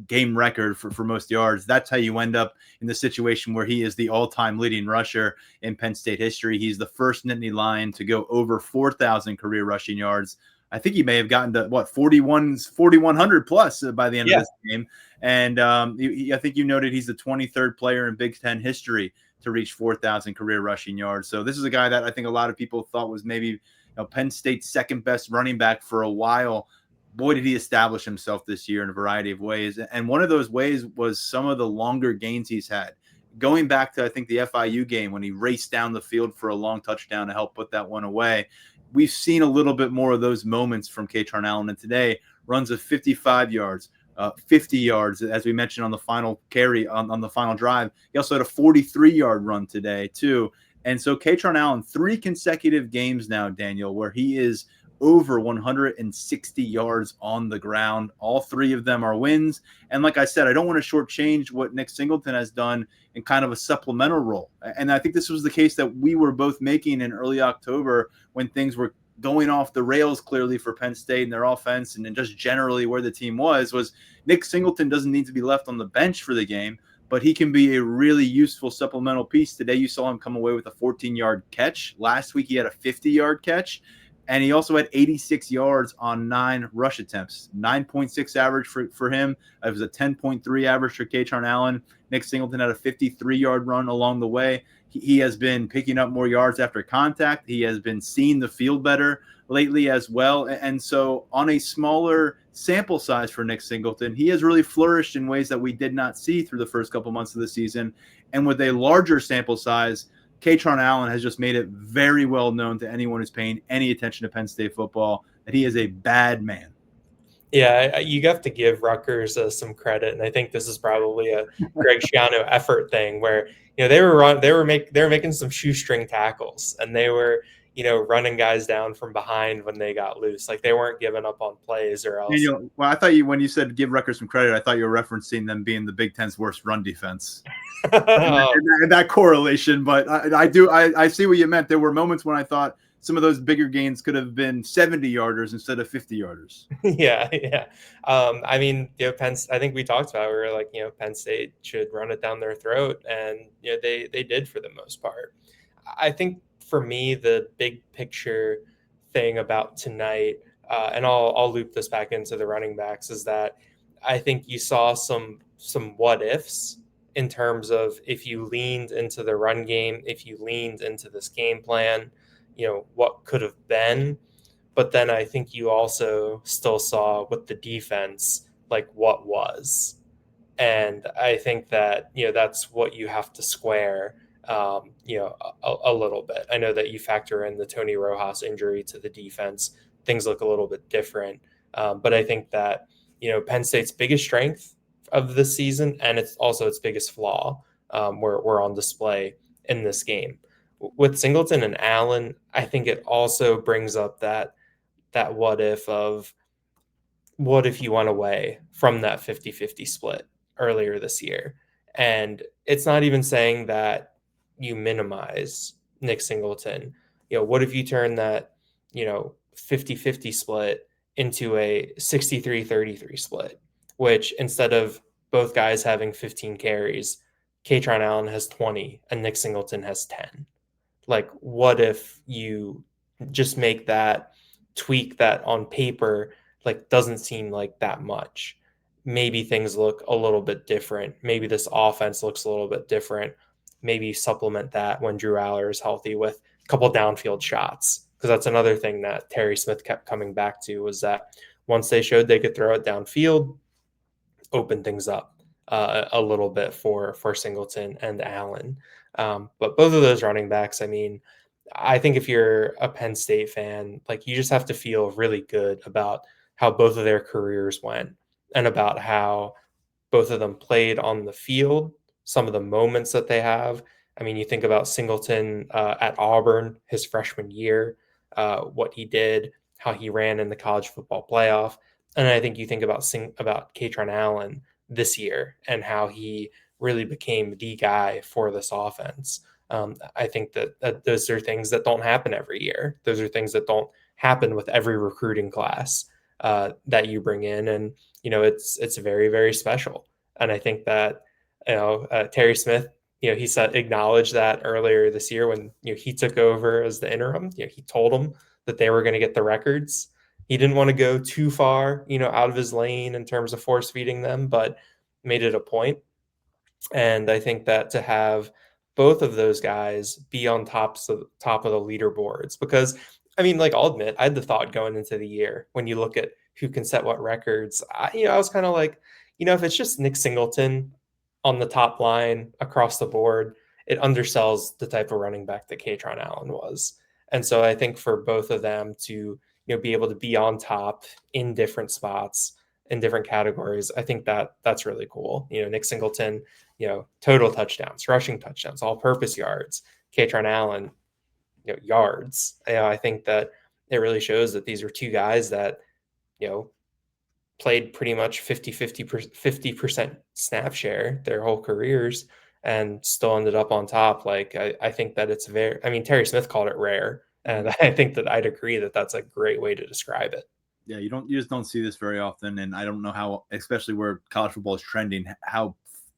Speaker 1: game record for most yards. That's how you end up in the situation where he is the all-time leading rusher in Penn State history. He's the first Nittany Lion to go over 4,000 career rushing yards. I think he may have gotten to 4,100 plus by the end of this game. And I think you noted he's the 23rd player in Big Ten history to reach 4,000 career rushing yards. So this is a guy that I think a lot of people thought was maybe Penn State's second best running back for a while. Boy, did he establish himself this year in a variety of ways. And one of those ways was some of the longer gains he's had. Going back to, I think, the FIU game when he raced down the field for a long touchdown to help put that one away. We've seen a little bit more of those moments from Kaytron Allen. And today runs of 55 yards, 50 yards, as we mentioned on the final carry, on the final drive. He also had a 43-yard run today, too. And so Kaytron Allen, 3 consecutive games now, Daniel, where he is over 160 yards on the ground. All 3 of them are wins. And like I said, I don't want to shortchange what Nick Singleton has done in kind of a supplemental role. And I think this was the case that we were both making in early October when things were going off the rails clearly for Penn State and their offense, and just generally where the team was Nick Singleton doesn't need to be left on the bench for the game, but he can be a really useful supplemental piece. Today, you saw him come away with a 14-yard catch. Last week, he had a 50-yard catch, and he also had 86 yards on 9 rush attempts. 9.6 average for him. It was a 10.3 average for Kaytron Allen. Nick Singleton had a 53-yard run along the way. He has been picking up more yards after contact. He has been seeing the field better lately as well. And so on a smaller sample size for Nick Singleton, he has really flourished in ways that we did not see through the first couple months of the season. And with a larger sample size, Kaytron Allen has just made it very well known to anyone who's paying any attention to Penn State football that he is a bad man.
Speaker 2: Yeah, you have to give Rutgers some credit, and I think this is probably a Greg Schiano effort thing where they were making some shoestring tackles, and they were running guys down from behind when they got loose. Like they weren't giving up on plays or else.
Speaker 1: Well, I thought when you said give Rutgers some credit, I thought you were referencing them being the Big Ten's worst run defense. and that correlation, but I see what you meant. There were moments when I thought some of those bigger gains could have been 70-yarders instead of 50-yarders.
Speaker 2: Yeah. I mean, I think we talked about it. We were like, Penn State should run it down their throat, and they did for the most part. I think for me, the big picture thing about tonight, and I'll loop this back into the running backs, is that I think you saw some what ifs in terms of if you leaned into the run game, if you leaned into this game plan, what could have been. But then I think you also still saw with the defense, like what was. And I think that, that's what you have to square, a little bit. I know that you factor in the Tony Rojas injury to the defense. Things look a little bit different. But I think that, Penn State's biggest strength of the season, and it's also its biggest flaw, were on display in this game. With Singleton and Allen, I think it also brings up that what if you went away from that 50-50 split earlier this year. And it's not even saying that you minimize Nick Singleton. What if you turn that, 50-50 split into a 63-33 split, which instead of both guys having 15 carries, Kaytron Allen has 20 and Nick Singleton has 10. Like, what if you just make that tweak that on paper, like, doesn't seem like that much? Maybe things look a little bit different. Maybe this offense looks a little bit different. Maybe supplement that when Drew Aller is healthy with a couple downfield shots. Because that's another thing that Terry Smith kept coming back to, was that once they showed they could throw it downfield, open things up a little bit for Singleton and Allen. But both of those running backs, I mean, I think if you're a Penn State fan, like, you just have to feel really good about how both of their careers went. and about how both of them played on the field, some of the moments that they have. I mean, you think about Singleton at Auburn his freshman year, what he did, how he ran in the college football playoff, and I think you think about Katron Allen this year and how he really became the guy for this offense. I think that those are things that don't happen every year. Those are things that don't happen with every recruiting class that you bring in, and it's very, very special. And I think that Terry Smith, he said acknowledged that earlier this year when he took over as the interim. He told them that they were going to get the records. He didn't want to go too far, out of his lane in terms of force feeding them, but made it a point. And I think that to have both of those guys be on top of the leaderboards, because I mean, like I'll admit, I had the thought going into the year when you look at who can set what records. I was kind of like, if it's just Nick Singleton on the top line across the board, it undersells the type of running back that Katron Allen was. And so I think for both of them to be able to be on top in different spots in different categories, I think that that's really cool. Nick Singleton, total touchdowns, rushing touchdowns, all-purpose yards. Katron Allen, yards. I think that it really shows that these are two guys that, played pretty much 50% snap share their whole careers and still ended up on top. Like, I think that it's Terry Smith called it rare. And I think that I'd agree that that's a great way to describe it.
Speaker 1: Yeah, you just don't see this very often. And I don't know how, especially where college football is trending, how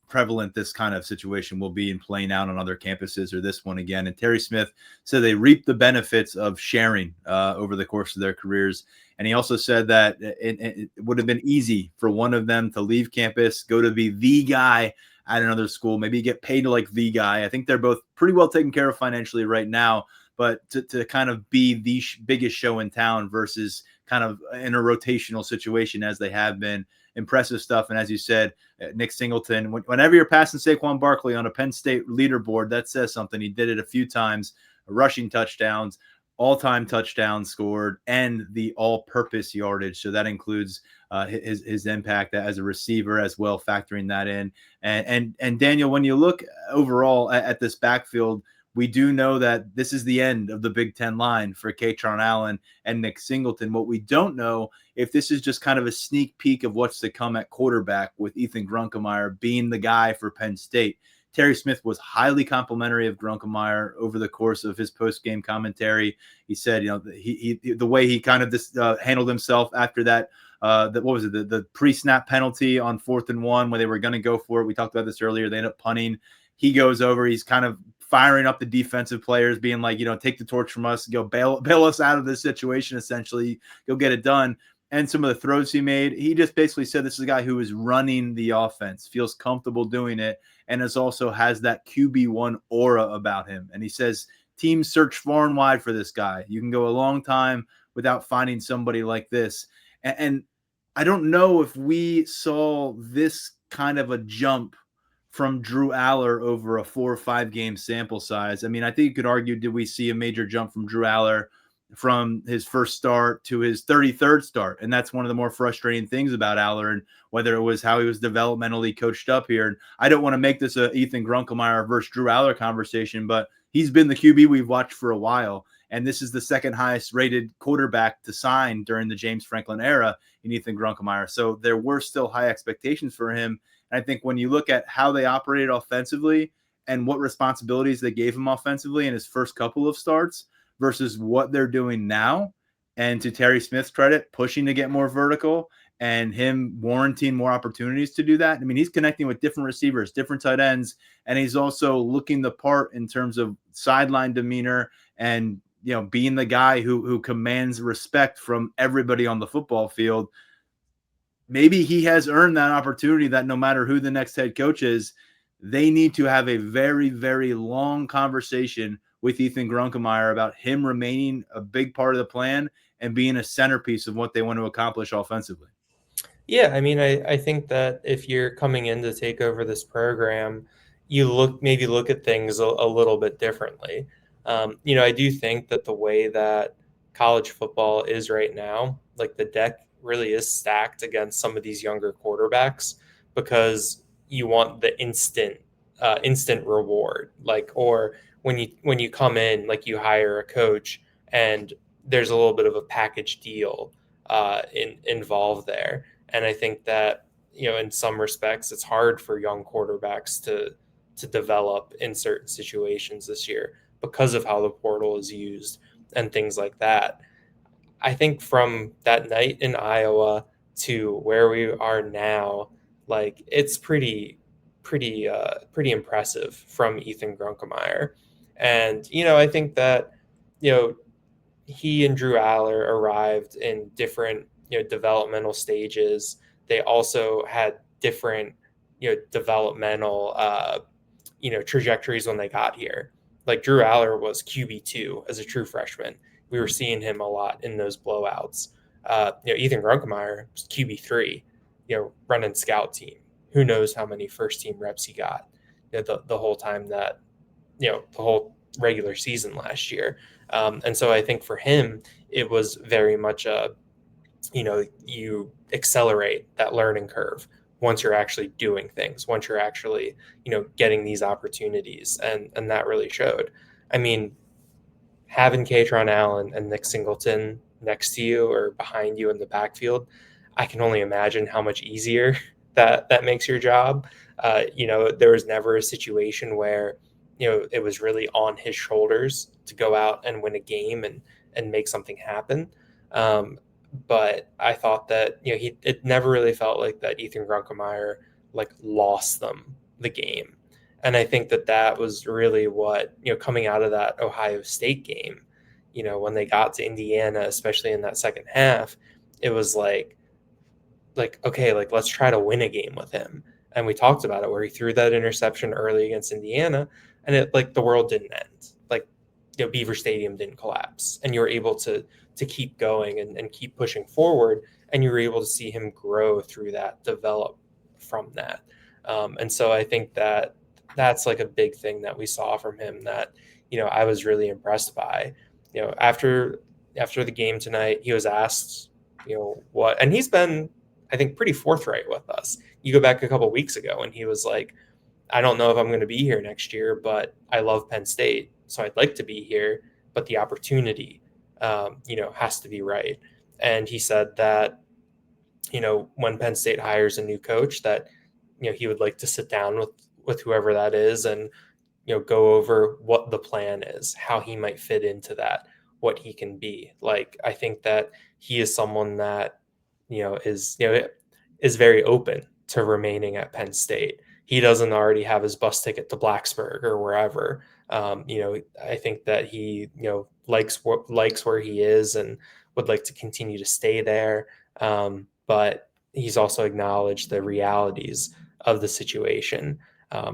Speaker 1: prevalent this kind of situation will be in playing out on other campuses or this one again. And Terry Smith said they reap the benefits of sharing over the course of their careers. And he also said that it would have been easy for one of them to leave campus, go to be the guy at another school, maybe get paid like the guy. I think they're both pretty well taken care of financially right now, but to kind of be the biggest show in town versus kind of in a rotational situation as they have been. Impressive stuff. And as you said, Nick Singleton, whenever you're passing Saquon Barkley on a Penn State leaderboard, that says something. He did it a few times, rushing touchdowns, all-time touchdowns scored, and the all-purpose yardage. So that includes his impact as a receiver as well, factoring that in. And Daniel, when you look overall at this backfield, we do know that this is the end of the Big Ten line for Katron Allen and Nick Singleton. What we don't know if this is just kind of a sneak peek of what's to come at quarterback with Ethan Grunkemeyer being the guy for Penn State. Terry Smith was highly complimentary of Grunkemeyer over the course of his post-game commentary. He said, he the way he kind of handled himself after that, the pre-snap penalty on 4th and 1 when they were going to go for it. We talked about this earlier. They end up punting. He goes over. He's kind of firing up the defensive players, being like, take the torch from us, go bail us out of this situation, essentially, go get it done. And some of the throws he made, he just basically said this is a guy who is running the offense, feels comfortable doing it, and also has that QB1 aura about him. And he says teams search far and wide for this guy. You can go a long time without finding somebody like this. And I don't know if we saw this kind of a jump from Drew Aller over a 4 or 5 game sample size. I mean, I think you could argue, did we see a major jump from Drew Aller from his first start to his 33rd start? And that's one of the more frustrating things about Aller, and whether it was how he was developmentally coached up here. And I don't want to make this a Ethan Grunkemeyer versus Drew Aller conversation, but he's been the QB we've watched for a while. And this is the second highest rated quarterback to sign during the James Franklin era in Ethan Grunkemeyer. So there were still high expectations for him. I think when you look at how they operated offensively and what responsibilities they gave him offensively in his first couple of starts versus what they're doing now, and to Terry Smith's credit, pushing to get more vertical and him warranting more opportunities to do that. I mean, he's connecting with different receivers, different tight ends, and he's also looking the part in terms of sideline demeanor and, being the guy who commands respect from everybody on the football field. Maybe he has earned that opportunity that no matter who the next head coach is, they need to have a very, very long conversation with Ethan Grunkemeyer about him remaining a big part of the plan and being a centerpiece of what they want to accomplish offensively.
Speaker 2: Yeah, I mean, I think that if you're coming in to take over this program, you look at things a little bit differently. I do think that the way that college football is right now, like the deck really is stacked against some of these younger quarterbacks, because you want the instant reward. Like, or when you come in, like, you hire a coach and there's a little bit of a package deal involved there. And I think that, in some respects, it's hard for young quarterbacks to develop in certain situations this year because of how the portal is used and things like that. I think from that night in Iowa to where we are now, like, it's pretty impressive from Ethan Grunkemeyer. And I think that you know he and Drew Aller arrived in different developmental stages. They also had different developmental trajectories when they got here. Like, Drew Aller was QB2 as a true freshman. We were seeing him a lot in those blowouts. Ethan Grunkemeyer was QB3, running scout team. Who knows how many first team reps he got the whole time that, the whole regular season last year. And so I think for him, it was very much you accelerate that learning curve once you're actually doing things, once you're actually, getting these opportunities. And that really showed. I mean, having Katron Allen and Nick Singleton next to you or behind you in the backfield, I can only imagine how much easier that makes your job. There was never a situation where, it was really on his shoulders to go out and win a game and make something happen. But I thought that, it never really felt like that Ethan Grunkemeyer like lost them the game. And I think that was really what, coming out of that Ohio State game, when they got to Indiana, especially in that second half, it was like, okay, like, let's try to win a game with him. And we talked about it where he threw that interception early against Indiana, and it, like, the world didn't end. Like, Beaver Stadium didn't collapse, and you were able to keep going and keep pushing forward, and you were able to see him grow through that, develop from that. And so I think that's like a big thing that we saw from him that, I was really impressed by. After the game tonight, he was asked, what, and he's been, I think, pretty forthright with us. You go back a couple of weeks ago and he was like, I don't know if I'm going to be here next year, but I love Penn State, so I'd like to be here, but the opportunity, has to be right. And he said that, when Penn State hires a new coach, that, he would like to sit down with whoever that is and, go over what the plan is, how he might fit into that, what he can be. Like, I think that he is someone that, is very open to remaining at Penn State. He doesn't already have his bus ticket to Blacksburg or wherever. I think that he, likes where he is and would like to continue to stay there. But he's also acknowledged the realities of the situation.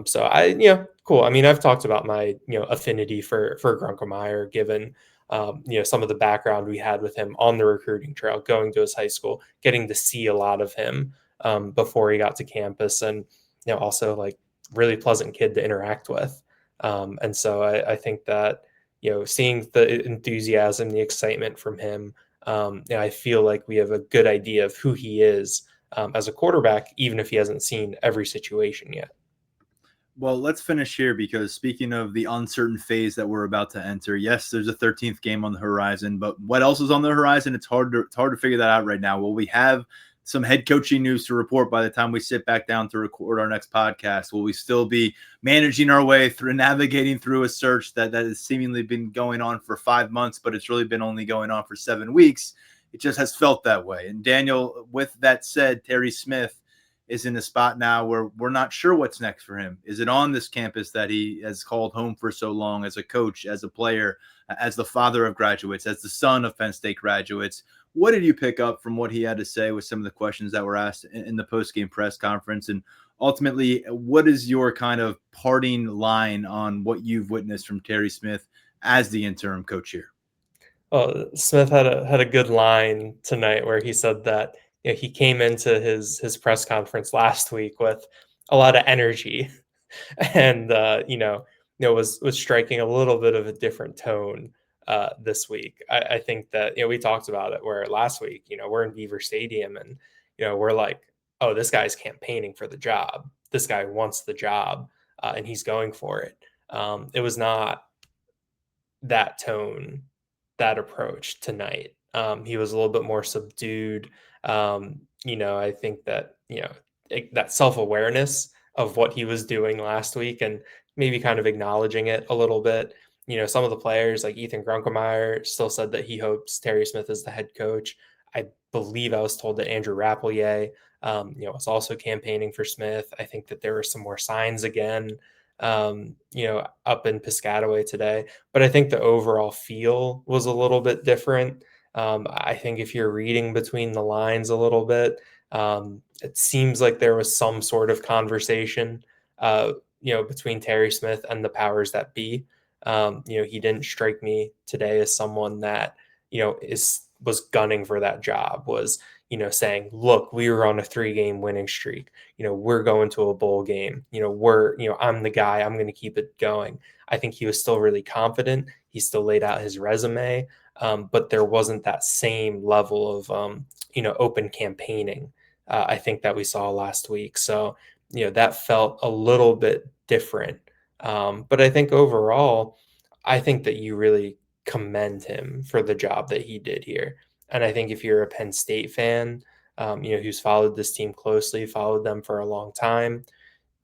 Speaker 2: So cool. I mean, I've talked about my, affinity for Grunkemeyer, given, some of the background we had with him on the recruiting trail, going to his high school, getting to see a lot of him before he got to campus, and, also, like, really pleasant kid to interact with. And so I think that, seeing the enthusiasm, the excitement from him, I feel like we have a good idea of who he is as a quarterback, even if he hasn't seen every situation yet.
Speaker 1: Well, let's finish here, because speaking of the uncertain phase that we're about to enter, yes, there's a 13th game on the horizon, but what else is on the horizon? It's hard to figure that out right now. Will we have some head coaching news to report by the time we sit back down to record our next podcast? Will we still be managing our way through, navigating through a search that has seemingly been going on for 5 months, but it's really been only going on for 7 weeks? It just has felt that way. And Daniel, with that said, Terry Smith is in a spot now where we're not sure what's next for him. Is it on this campus that he has called home for so long, as a coach, as a player, as the father of graduates, as the son of Penn State graduates? What did you pick up from what he had to say with some of the questions that were asked in the post-game press conference? And ultimately, what is your kind of parting line on what you've witnessed from Terry Smith as the interim coach here?
Speaker 2: Well, Smith had a good line tonight where he said that, he came into his press conference last week with a lot of energy, and was striking a little bit of a different tone this week. I think that, we talked about it where last week, we're in Beaver Stadium and, we're like, oh, this guy's campaigning for the job. This guy wants the job and he's going for it. It was not that tone, that approach tonight. He was a little bit more subdued. I think that, that self-awareness of what he was doing last week and maybe kind of acknowledging it a little bit. Some of the players like Ethan Grunkemeyer still said that he hopes Terry Smith is the head coach. I believe I was told that Andrew Rappelier, was also campaigning for Smith. I think that there were some more signs again, up in Piscataway today. But I think the overall feel was a little bit different. I think if you're reading between the lines a little bit, it seems like there was some sort of conversation, between Terry Smith and the powers that be. He didn't strike me today as someone that, was gunning for that job, was, saying, look, we were on a 3-game winning streak. We're going to a bowl game. I'm the guy, I'm going to keep it going. I think he was still really confident. He still laid out his resume, but there wasn't that same level of, open campaigning, I think that we saw last week. So, that felt a little bit different. But I think overall, I think that you really commend him for the job that he did here. And I think if you're a Penn State fan, who's followed this team closely, followed them for a long time,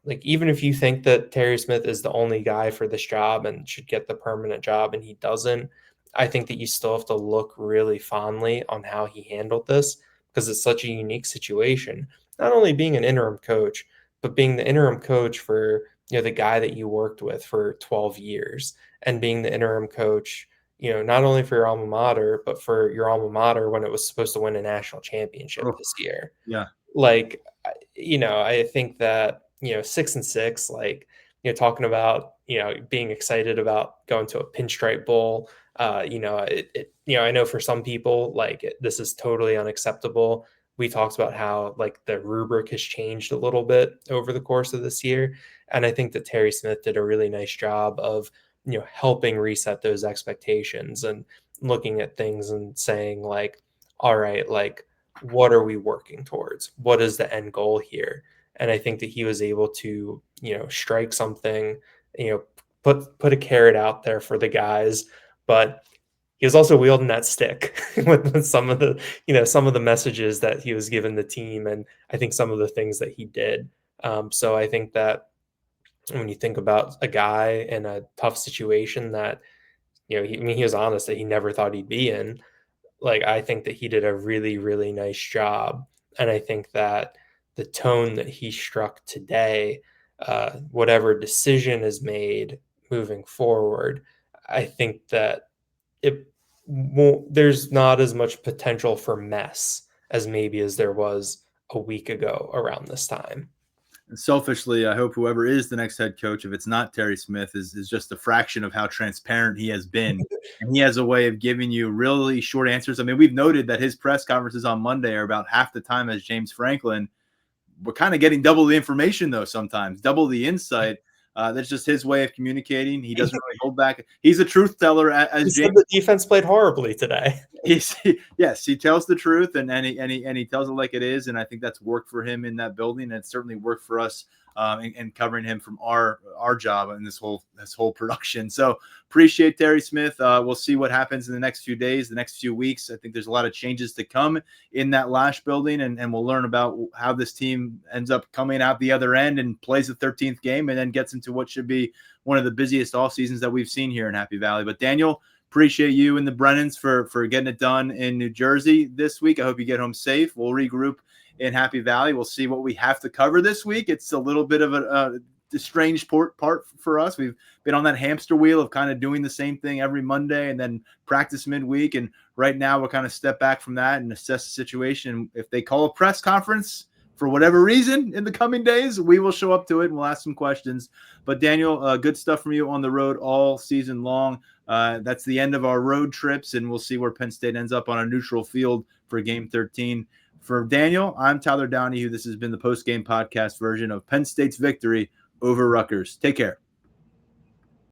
Speaker 2: like even if you think that Terry Smith is the only guy for this job and should get the permanent job and he doesn't, I think that you still have to look really fondly on how he handled this because it's such a unique situation. Not only being an interim coach, but being the interim coach for, the guy that you worked with for 12 years and being the interim coach, not only for your alma mater, but for your alma mater when it was supposed to win a national championship this year.
Speaker 1: Yeah.
Speaker 2: Like, I think that, 6-6, like, talking about, being excited about going to a pinstripe bowl, I know for some people, like, this is totally unacceptable. We talked about how, like, the rubric has changed a little bit over the course of this year. And I think that Terry Smith did a really nice job of, helping reset those expectations and looking at things and saying, like, all right, like, what are we working towards? What is the end goal here? And I think that he was able to, strike something, put a carrot out there for the guys, but he was also wielding that stick with some of the, some of the messages that he was giving the team, and I think some of the things that he did. So I think that when you think about a guy in a tough situation that, he was honest that he never thought he'd be in, like, I think that he did a really, really nice job. And I think that the tone that he struck today, whatever decision is made moving forward, I think that there's not as much potential for mess as maybe as there was a week ago around this time.
Speaker 1: And selfishly, I hope whoever is the next head coach, if it's not Terry Smith, is just a fraction of how transparent he has been. And he has a way of giving you really short answers. I mean, we've noted that his press conferences on Monday are about half the time as James Franklin. We're kind of getting double the information, though, sometimes, double the insight. That's just his way of communicating. He doesn't really hold back. He's a truth teller, as James.
Speaker 2: The defense played horribly today.
Speaker 1: Yes, he tells the truth, and he tells it like it is, and I think that's worked for him in that building, and it certainly worked for us in covering him from our job in this whole production. So appreciate Terry Smith. We'll see what happens in the next few days, the next few weeks. I think there's a lot of changes to come in that Lash building, and we'll learn about how this team ends up coming out the other end and plays the 13th game and then gets into what should be one of the busiest off seasons that we've seen here in Happy Valley. But Daniel, appreciate you and the Brennans for getting it done in New Jersey this week. I hope you get home safe. We'll regroup in Happy Valley. We'll see what we have to cover this week. It's a little bit of a strange part for us. We've been on that hamster wheel of kind of doing the same thing every Monday and then practice midweek. And right now we'll kind of step back from that and assess the situation. If they call a press conference for whatever reason in the coming days, we will show up to it and we'll ask some questions. But Daniel, good stuff from you on the road all season long. That's the end of our road trips, and we'll see where Penn State ends up on a neutral field for Game 13. For Daniel, I'm Tyler Donahue. This has been the post-game podcast version of Penn State's victory over Rutgers. Take care.